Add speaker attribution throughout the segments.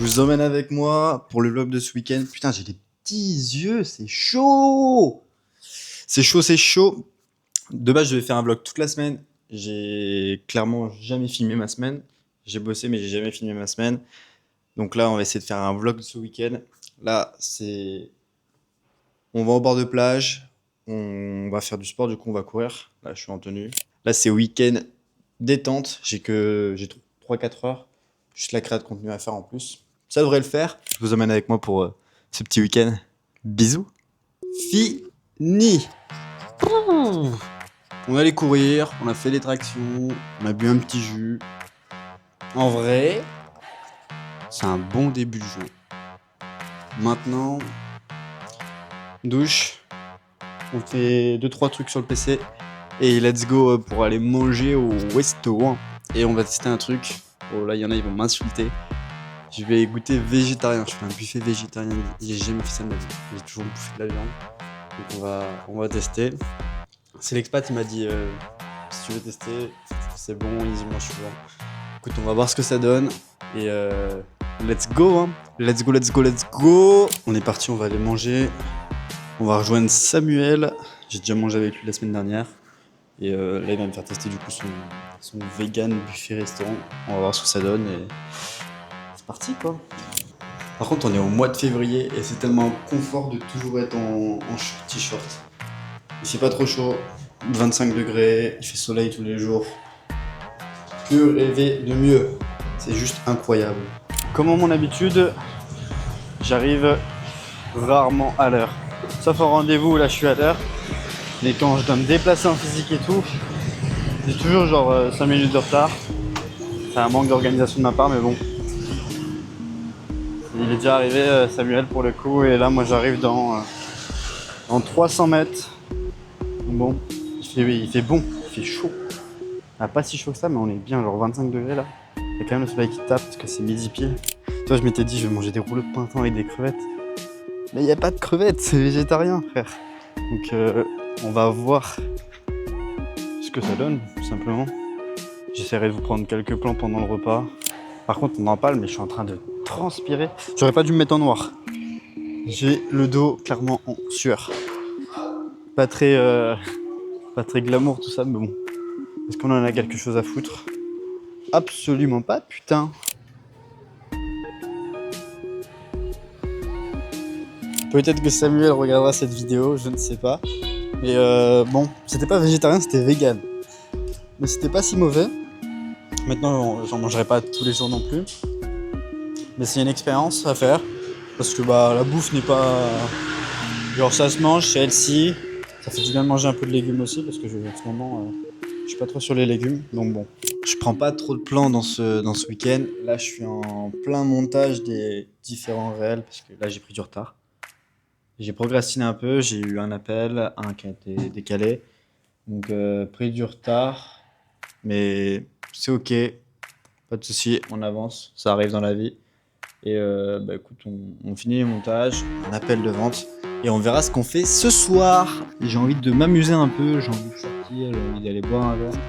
Speaker 1: vous emmène avec moi pour le vlog de ce week-end. Putain, j'ai des petits yeux, c'est chaud. C'est chaud, c'est chaud. De base, je devais faire un vlog toute la semaine. J'ai clairement jamais filmé ma semaine. J'ai bossé, mais j'ai jamais filmé ma semaine. Donc là, on va essayer de faire un vlog de ce week-end. Là, c'est... On va au bord de plage. On va faire du sport, du coup, on va courir. Là, je suis en tenue. Là, c'est week-end détente. J'ai 3-4 heures. Juste la créa de contenu à faire en plus. Ça devrait le faire. Je vous emmène avec moi pour ce petit week-end. Bisous. Fini. On allait courir, on a fait les tractions, on a bu un petit jus. En vrai, c'est un bon début de jeu. Maintenant, douche, on fait 2-3 trucs sur le PC et let's go pour aller manger au restaurant. Et on va tester un truc. Oh là, il y en a, ils vont m'insulter. Je vais goûter végétarien. Je fais un buffet végétarien. J'ai jamais fait ça de ma vie. J'ai toujours bouffé de la viande. Donc on va tester. C'est l'expat, il m'a dit si tu veux tester, c'est bon, ils y mangent souvent. Écoute, on va voir ce que ça donne. Et let's go, hein. Let's go, let's go, let's go. On est parti, on va aller manger. On va rejoindre Samuel. J'ai déjà mangé avec lui la semaine dernière. Et là, il va me faire tester du coup son vegan buffet restaurant. On va voir ce que ça donne. Et c'est parti, quoi. Par contre, on est au mois de février et c'est tellement un confort de toujours être en t-shirt. Il fait pas trop chaud, 25 degrés, il fait soleil tous les jours. Que rêver de mieux? C'est juste incroyable. Comme à mon habitude, j'arrive rarement à l'heure. Sauf au rendez-vous, là je suis à l'heure. Mais quand je dois me déplacer en physique et tout, j'ai toujours genre 5 minutes de retard. C'est un manque d'organisation de ma part, mais bon. Il est déjà arrivé, Samuel, pour le coup, et là moi j'arrive dans 300 mètres. Bon, il fait bon, il fait chaud. Ah, pas si chaud que ça, mais on est bien, genre 25 degrés là. Il y a quand même le soleil qui tape parce que c'est midi pile. Tu vois, je m'étais dit, je vais manger des rouleaux de printemps avec des crevettes. Mais il n'y a pas de crevettes, c'est végétarien, frère. Donc, on va voir ce que ça donne, tout simplement. J'essaierai de vous prendre quelques plans pendant le repas. Par contre, on en parle, mais je suis en train de transpirer. J'aurais pas dû me mettre en noir. J'ai le dos clairement en sueur. Pas très glamour tout ça, mais bon. Est-ce qu'on en a quelque chose à foutre? Absolument pas, putain. Peut-être que Samuel regardera cette vidéo, je ne sais pas. Mais bon, c'était pas végétarien, c'était vegan. Mais c'était pas si mauvais. Maintenant, j'en mangerai pas tous les jours non plus. Mais c'est une expérience à faire. Parce que bah la bouffe n'est pas... Genre ça se mange, c'est healthy. Ça fait du bien de manger un peu de légumes aussi. Parce que en ce moment, je suis pas trop sur les légumes. Donc bon, je prends pas trop de plans dans ce week-end. Là, je suis en plein montage des différents réels. Parce que là, j'ai pris du retard. J'ai procrastiné un peu. J'ai eu un appel, un qui a été décalé. Donc pris du retard. Mais c'est ok. Pas de souci, on avance. Ça arrive dans la vie. Et bah écoute, on finit les montages, un appel de vente et on verra ce qu'on fait ce soir. J'ai envie de m'amuser un peu, j'ai envie de sortir, j'ai envie d'aller boire un verre.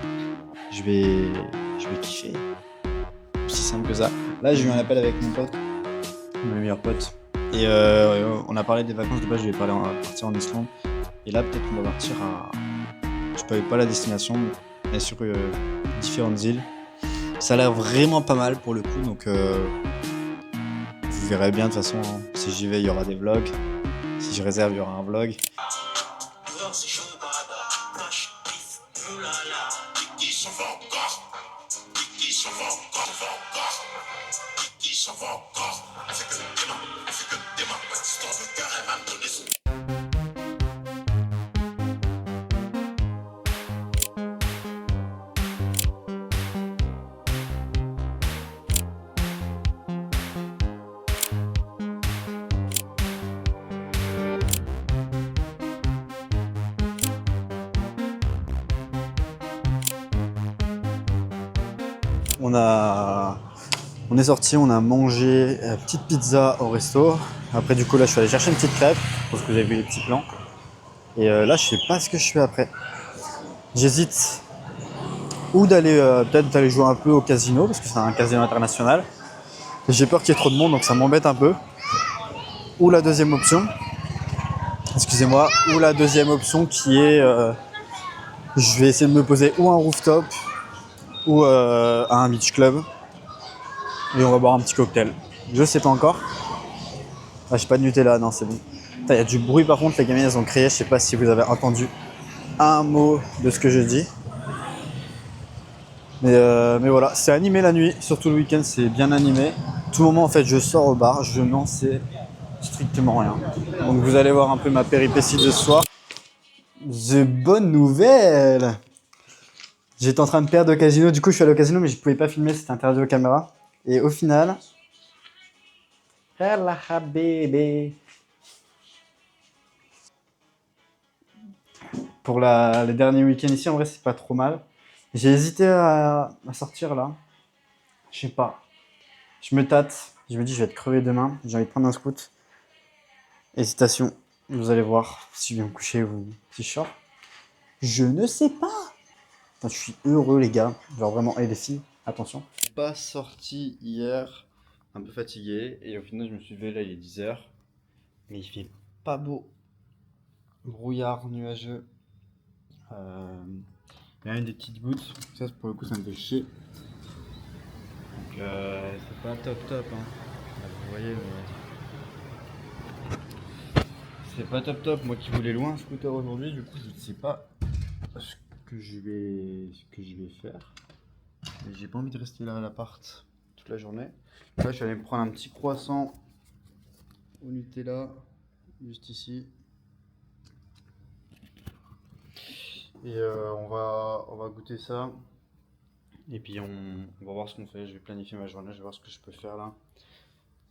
Speaker 1: Je vais kiffer. Aussi simple que ça. Là, j'ai eu un appel avec mon pote, mon meilleur pote. Et on a parlé des vacances. De base, je vais partir en Islande. Et là, peut-être qu'on va partir à... Je ne savais pas la destination, mais sur différentes îles. Ça a l'air vraiment pas mal pour le coup, donc... Vous verrez bien de toute façon, hein. Si j'y vais, il y aura des vlogs. Si je réserve, il y aura un vlog. On est sorti, on a mangé petite pizza au resto. Après du coup là je suis allé chercher une petite crêpe parce que j'avais vu les petits plans. Et là je sais pas ce que je fais après. J'hésite ou d'aller peut-être d'aller jouer un peu au casino parce que c'est un casino international. J'ai peur qu'il y ait trop de monde, donc ça m'embête un peu. Ou la deuxième option, excusez-moi, ou la deuxième option qui est, je vais essayer de me poser ou un rooftop ou à un beach club et on va boire un petit cocktail. Je sais pas encore. Ah, j'ai pas de Nutella, non, c'est bon. Il y a du bruit par contre, les gamines elles ont crié, je sais pas si vous avez entendu un mot de ce que je dis. Mais voilà, c'est animé la nuit, surtout le week-end, c'est bien animé. Tout moment en fait, je sors au bar, je n'en sais strictement rien. Donc vous allez voir un peu ma péripétie de ce soir. The bonne nouvelle! J'étais en train de perdre au casino, du coup je suis allé au casino mais je pouvais pas filmer, c'était interdit aux caméras. Et au final... Yalla habibi. Pour le dernier week-end ici, en vrai c'est pas trop mal. J'ai hésité à sortir là. Je sais pas. Je me tâte, je me dis je vais être crevé demain, j'ai envie de prendre un scoot. Hésitation, vous allez voir si je viens me coucher ou si je sors. Je ne sais pas. Enfin, je suis heureux les gars, genre vraiment, et les filles, attention. Je suis pas sorti hier, un peu fatigué, et au final je me suis levé, là il est 10h. Mais il fait pas beau. Brouillard, nuageux. Il y a même des petites gouttes, ça pour le coup ça me fait chier. Donc c'est pas top top hein. Là, vous voyez mais... C'est pas top top, moi qui voulais loin un scooter aujourd'hui, du coup je ne sais pas ce que je vais faire. Et j'ai pas envie de rester là à l'appart toute la journée. Là je suis allé me prendre un petit croissant au Nutella, juste ici. Et on va goûter ça. Et puis on va voir ce qu'on fait, je vais planifier ma journée, je vais voir ce que je peux faire là.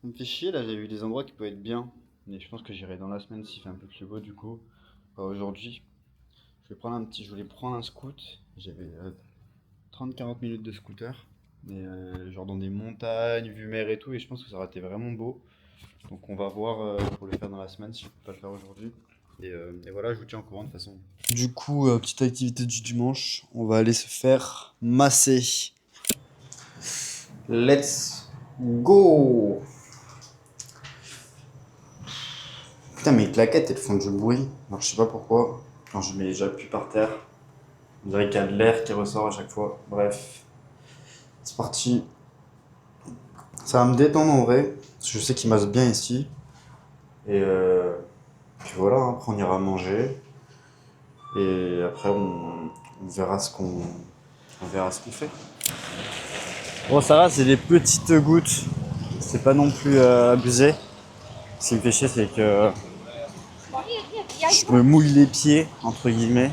Speaker 1: Ça me fait chier là, j'ai vu des endroits qui peuvent être bien. Mais je pense que j'irai dans la semaine s'il fait un peu plus beau du coup. Aujourd'hui, je voulais prendre un scoot. J'avais 30-40 minutes de scooter. Mais genre dans des montagnes, vue mer et tout. Et je pense que ça aurait été vraiment beau. Donc on va voir pour le faire dans la semaine si je peux pas le faire aujourd'hui. Et voilà, je vous tiens au courant de toute façon. Du coup, petite activité du dimanche. On va aller se faire masser. Let's go! Putain, mes claquettes elles font du bruit. Alors je sais pas pourquoi. Quand j'appuie par terre, on dirait qu'il y a de l'air qui ressort à chaque fois. Bref, c'est parti. Ça va me détendre en vrai. Parce que je sais qu'il masse bien ici. Et puis voilà, hein, après on ira manger. Et après on verra on verra ce qu'on fait. Bon, ça va, c'est des petites gouttes. C'est pas non plus abusé. Ce qui me fait chier, c'est que je me mouille les pieds, entre guillemets.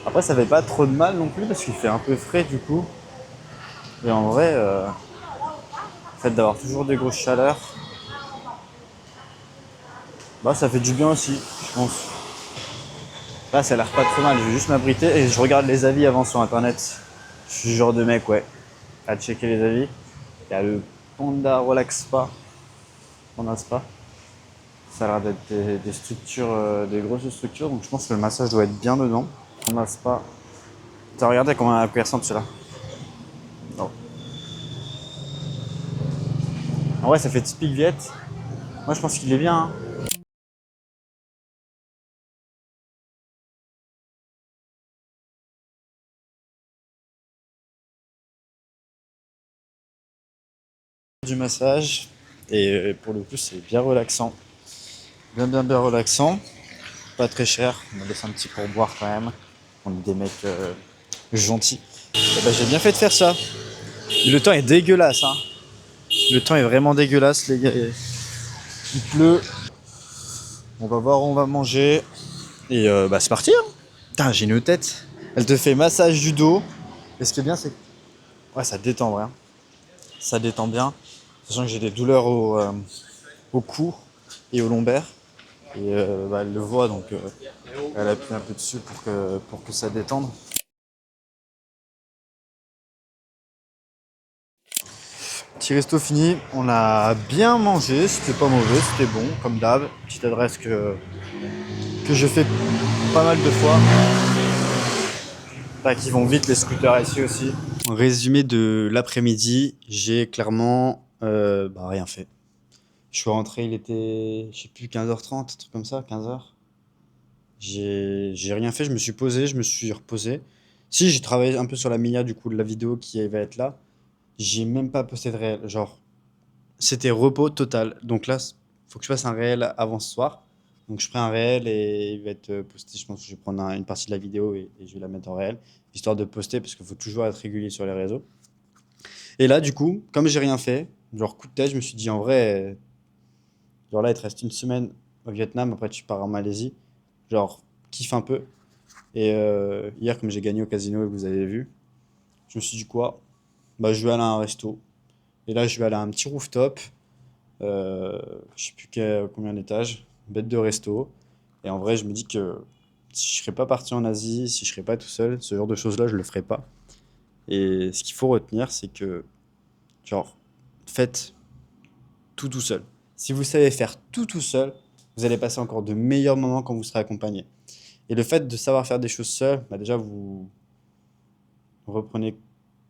Speaker 1: Après, ça fait pas trop de mal non plus parce qu'il fait un peu frais du coup. Et en vrai, le fait d'avoir toujours des grosses chaleurs, bah ça fait du bien aussi, je pense. Là, ça a l'air pas trop mal. Je vais juste m'abriter et je regarde les avis avant sur internet. Je suis le genre de mec, ouais, à checker les avis. Il y a le Panda Relax Spa. Panda Spa. Ça a l'air d'être des structures, des grosses structures, donc je pense que le massage doit être bien dedans. Panda Spa. T'as regardé comment il ressemble celui-là? Non. En vrai, ça fait typique Viette. Moi, je pense qu'il est bien. Hein. Du massage et pour le coup, c'est bien relaxant. Bien relaxant. Pas très cher. On me laisse un petit pourboire quand même. On est des mecs gentils. Et ben, j'ai bien fait de faire ça. Le temps est dégueulasse. Hein. Le temps est vraiment dégueulasse, les gars. Il pleut. On va voir où on va manger. Et bah, c'est parti. Hein. Putain, j'ai une tête. Elle te fait massage du dos. Et ce qui est bien, c'est que ouais, ça détend, vrai. Ça détend bien. Sachant que j'ai des douleurs au cou et au lombaire. Et bah, elle le voit, donc elle appuie un peu dessus pour que ça détende. Petit resto fini, on a bien mangé, c'était pas mauvais, c'était bon, comme d'hab. Petite adresse que je fais pas mal de fois. Enfin, qui vont vite les scooters ici aussi. En résumé de l'après-midi, j'ai clairement Bah rien fait. Je suis rentré, il était, je sais plus, 15h30, un truc comme ça, 15h. J'ai rien fait, je me suis posé, je me suis reposé. Si, j'ai travaillé un peu sur la mia du coup de la vidéo qui va être là. J'ai même pas posté de réel. Genre, c'était repos total. Donc là, faut que je fasse un réel avant ce soir. Donc je ferai un réel et il va être posté. Je pense que je vais prendre une partie de la vidéo et je vais la mettre en réel, histoire de poster parce qu'il faut toujours être régulier sur les réseaux. Et là, du coup, comme j'ai rien fait, genre coup de tête, je me suis dit en vrai, genre là, il te reste une semaine au Vietnam, après tu pars en Malaisie. Genre, kiffe un peu. Et hier, comme j'ai gagné au casino et que vous avez vu, je me suis dit quoi? Bah, je vais aller à un resto. Et là, je vais aller à un petit rooftop. Je sais plus combien d'étages. Bête de resto. Et en vrai, je me dis que si je serais pas parti en Asie, si je serais pas tout seul, ce genre de choses-là, je le ferais pas. Et ce qu'il faut retenir, c'est que, genre, faites tout seul. Si vous savez faire tout seul, vous allez passer encore de meilleurs moments quand vous serez accompagné. Et le fait de savoir faire des choses seul, bah déjà, vous reprenez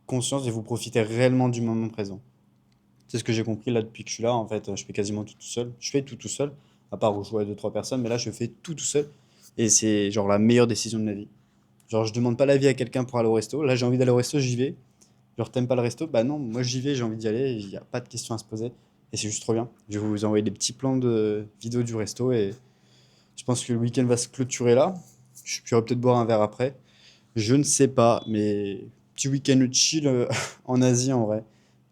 Speaker 1: conscience et vous profitez réellement du moment présent. C'est ce que j'ai compris là depuis que je suis là. En fait, je fais quasiment tout seul. Je fais tout seul, à part jouer à deux, trois personnes, mais là, je fais tout seul. Et c'est genre la meilleure décision de ma vie. Genre, je demande pas l'avis à quelqu'un pour aller au resto. Là, j'ai envie d'aller au resto, j'y vais. Genre, t'aimes pas le resto? Bah non, moi j'y vais, j'ai envie d'y aller. Il n'y a pas de questions à se poser. Et c'est juste trop bien. Je vais vous envoyer des petits plans de vidéos du resto. Et je pense que le week-end va se clôturer là. Je pourrais peut-être boire un verre après. Je ne sais pas, mais petit week-end chill en Asie en vrai.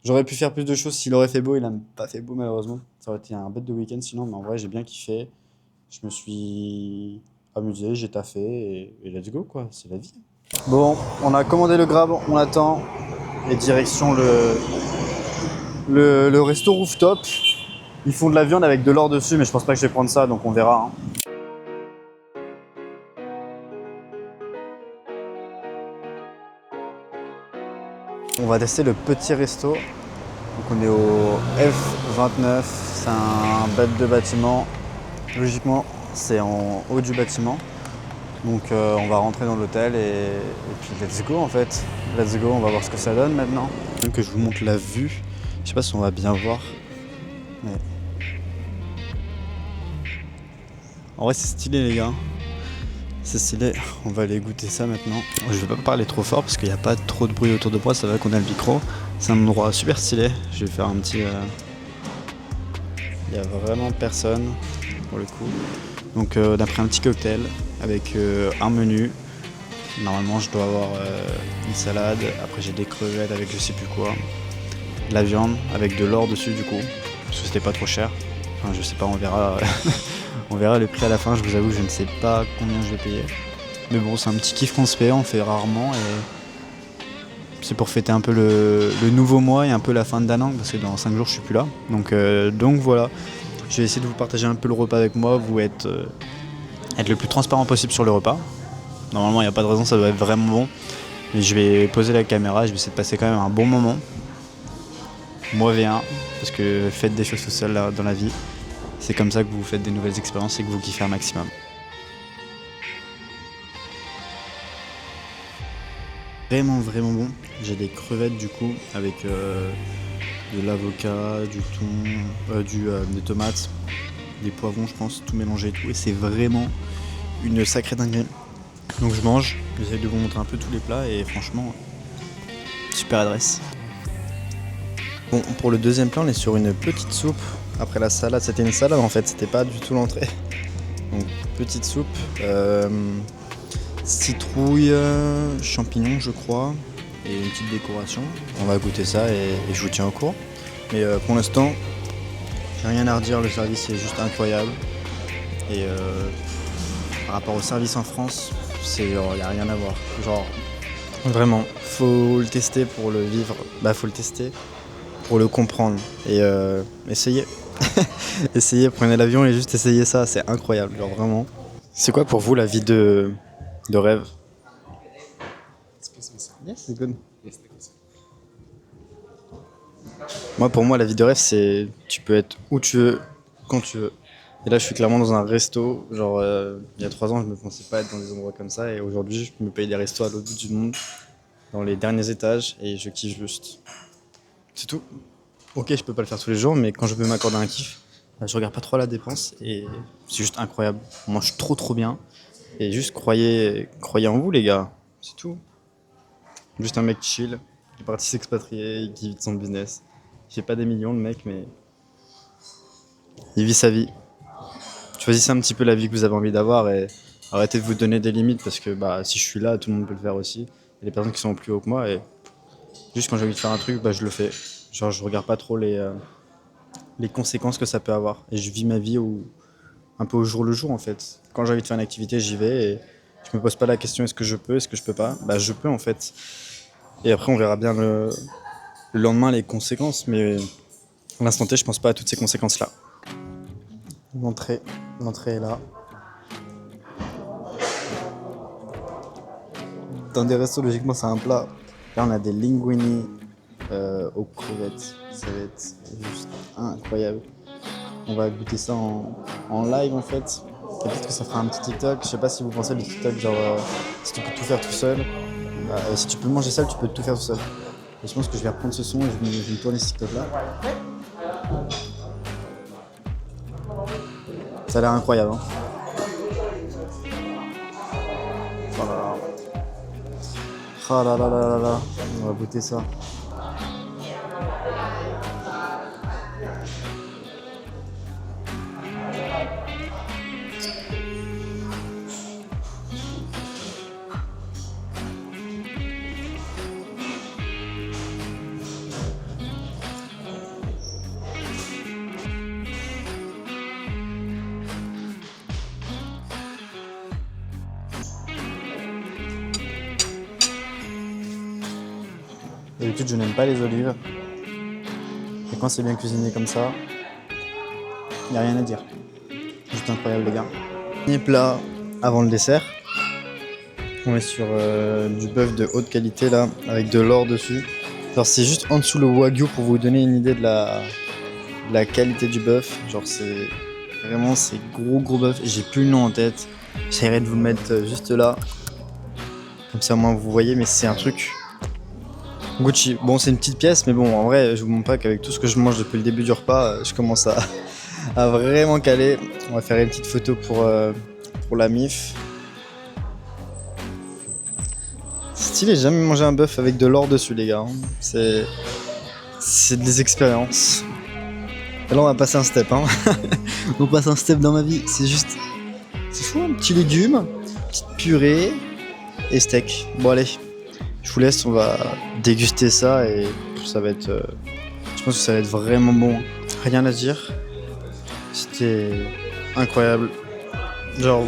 Speaker 1: J'aurais pu faire plus de choses s'il aurait fait beau, il n'a pas fait beau malheureusement. Ça aurait été un bête de week-end sinon, mais en vrai j'ai bien kiffé. Je me suis amusé, j'ai taffé et let's go quoi, c'est la vie. Bon, on a commandé le Grab, on attend. Et direction le resto rooftop. Ils font de la viande avec de l'or dessus, mais je pense pas que je vais prendre ça, donc on verra, hein. On va tester le petit resto. Donc on est au F29, c'est un bête de bâtiment. Logiquement, c'est en haut du bâtiment. Donc on va rentrer dans l'hôtel et puis let's go en fait. Let's go, on va voir ce que ça donne maintenant. Même que je vous montre la vue. Je sais pas si on va bien voir. Mais... En vrai c'est stylé les gars. C'est stylé, on va aller goûter ça maintenant. Je vais pas parler trop fort parce qu'il n'y a pas trop de bruit autour de moi, ça va qu'on a le micro. C'est un endroit super stylé. Je vais faire un petit... Il n'y a vraiment personne pour le coup. Donc on a pris un petit cocktail avec un menu. Normalement je dois avoir une salade, après j'ai des crevettes avec je sais plus quoi. De la viande avec de l'or dessus du coup, parce que c'était pas trop cher. Enfin je sais pas, on verra. On verra le prix à la fin, je vous avoue je ne sais pas combien je vais payer. Mais bon c'est un petit kiff qu'on se fait, on fait rarement et c'est pour fêter un peu le nouveau mois et un peu la fin d'année parce que dans 5 jours je suis plus là. Donc voilà. Je vais essayer de vous partager un peu le repas avec moi, vous être le plus transparent possible sur le repas. Normalement, il n'y a pas de raison, ça doit être vraiment bon. Mais je vais poser la caméra, je vais essayer de passer quand même un bon moment. Moi V1, parce que faites des choses tout seul là, dans la vie. C'est comme ça que vous faites des nouvelles expériences et que vous kiffez un maximum. Vraiment bon. J'ai des crevettes du coup avec de l'avocat, du thon, des tomates, des poivrons je pense, tout mélangé et tout. Et c'est vraiment une sacrée dinguerie. Donc je mange, j'essaie de vous montrer un peu tous les plats et franchement, super adresse. Bon, pour le deuxième plat, on est sur une petite soupe. Après la salade, c'était une salade en fait, c'était pas du tout l'entrée. Donc petite soupe, citrouille, champignons je crois, et une petite décoration. On va goûter ça et je vous tiens au courant. Mais pour l'instant, j'ai rien à redire, le service est juste incroyable. Et par rapport au service en France, c'est genre, y a rien à voir. Genre, vraiment, faut le tester pour le vivre. Bah, faut le tester pour le comprendre. Et essayez. Essayez, prenez l'avion et juste essayez ça, c'est incroyable, genre vraiment. C'est quoi pour vous la vie de rêve? Yes, c'est good. Moi, pour moi, la vie de rêve, c'est tu peux être où tu veux, quand tu veux. Et là, je suis clairement dans un resto. Genre, il y a 3 ans, je ne me pensais pas être dans des endroits comme ça. Et aujourd'hui, je me paye des restos à l'autre bout du monde, dans les derniers étages, et je kiffe juste. C'est tout. Ok, je peux pas le faire tous les jours, mais quand je veux m'accorder un kiff, je regarde pas trop la dépense et c'est juste incroyable. On mange trop bien. Et juste croyez en vous les gars, c'est tout. Juste un mec chill, qui est parti s'expatrier, qui vit de son business. Il fait pas des millions le mec, mais il vit sa vie. Choisissez un petit peu la vie que vous avez envie d'avoir et arrêtez de vous donner des limites parce que bah, si je suis là, tout le monde peut le faire aussi. Il y a des personnes qui sont plus haut que moi et juste quand j'ai envie de faire un truc, bah, je le fais. Genre je regarde pas trop les conséquences que ça peut avoir. Et je vis ma vie un peu au jour le jour en fait. Quand j'ai envie de faire une activité, j'y vais et je me pose pas la question est-ce que je peux, est-ce que je peux pas. Bah je peux en fait. Et après on verra bien le lendemain les conséquences, mais à l'instant T je pense pas à toutes ces conséquences là. L'entrée est là. Dans des restos logiquement c'est un plat. Là on a des linguini aux crevettes. Ça va être juste incroyable. On va goûter ça en live en fait. Et peut-être que ça fera un petit TikTok. Je sais pas si vous pensez le TikTok, genre si tu peux tout faire tout seul. Bah, si tu peux manger seul, tu peux tout faire tout seul. Et je pense que je vais reprendre ce son et je vais me tourner ce TikTok là. Ça a l'air incroyable. Hein. Oh là là. Oh là là là là là. On va goûter ça. D'habitude, je n'aime pas les olives. Et quand c'est bien cuisiné comme ça, il n'y a rien à dire. Juste incroyable, les gars. Premier plat avant le dessert. On est sur du bœuf de haute qualité là, avec de l'or dessus. Alors c'est juste en dessous le wagyu pour vous donner une idée de la qualité du bœuf. Genre c'est vraiment c'est gros bœuf. J'ai plus le nom en tête. J'essaierai de vous le mettre juste là. Comme ça au moins vous voyez, mais c'est un truc Gucci. Bon c'est une petite pièce, mais bon en vrai je vous montre pas qu'avec tout ce que je mange depuis le début du repas, je commence à vraiment caler. On va faire une petite photo pour la MIF. Stylé, j'ai jamais mangé un bœuf avec de l'or dessus, les gars. C'est des expériences. Et là, on va passer un step. Hein. On passe un step dans ma vie. C'est fou, un petit légume, petite purée et steak. Bon, allez, je vous laisse, on va déguster ça et ça va être. Je pense que ça va être vraiment bon. Rien à dire. C'était incroyable. Genre,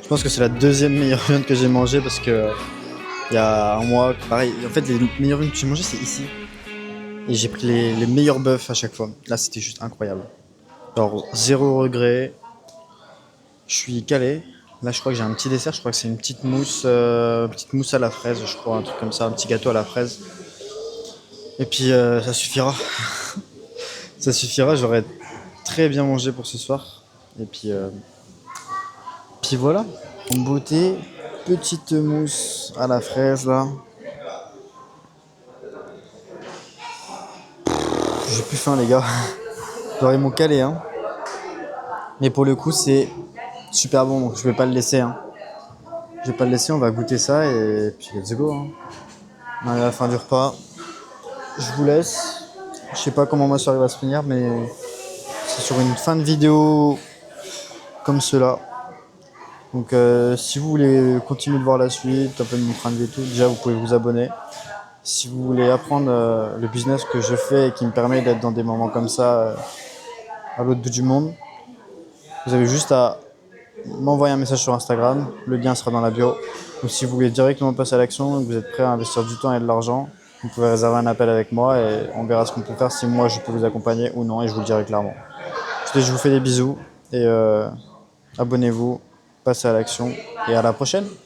Speaker 1: je pense que c'est la deuxième meilleure viande que j'ai mangée parce que. Il y a un mois, pareil. En fait, les meilleures viandes que j'ai mangées, c'est ici. Et j'ai pris les meilleurs bœufs à chaque fois. Là, c'était juste incroyable. Genre, zéro regret. Je suis calé. Là, je crois que j'ai un petit dessert. Je crois que c'est une petite mousse à la fraise, je crois. Un truc comme ça, un petit gâteau à la fraise. Et puis, ça suffira. Ça suffira. J'aurais très bien mangé pour ce soir. Et puis voilà. En beauté, petite mousse à la fraise, là. J'ai plus faim les gars. Genre ils m'ont calé hein. Mais pour le coup c'est super bon donc je vais pas le laisser hein. Je vais pas le laisser, on va goûter ça et puis let's go hein. On est à la fin du repas. Je vous laisse. Je sais pas comment ma soirée va se finir mais c'est sur une fin de vidéo comme cela. Donc si vous voulez continuer de voir la suite, un peu de mon train de vie et tout, déjà vous pouvez vous abonner. Si vous voulez apprendre le business que je fais et qui me permet d'être dans des moments comme ça à l'autre bout du monde, vous avez juste à m'envoyer un message sur Instagram, le lien sera dans la bio. Ou si vous voulez directement passer à l'action et que vous êtes prêt à investir du temps et de l'argent, vous pouvez réserver un appel avec moi et on verra ce qu'on peut faire si moi je peux vous accompagner ou non et je vous le dirai clairement. Je vous fais des bisous et abonnez-vous, passez à l'action et à la prochaine.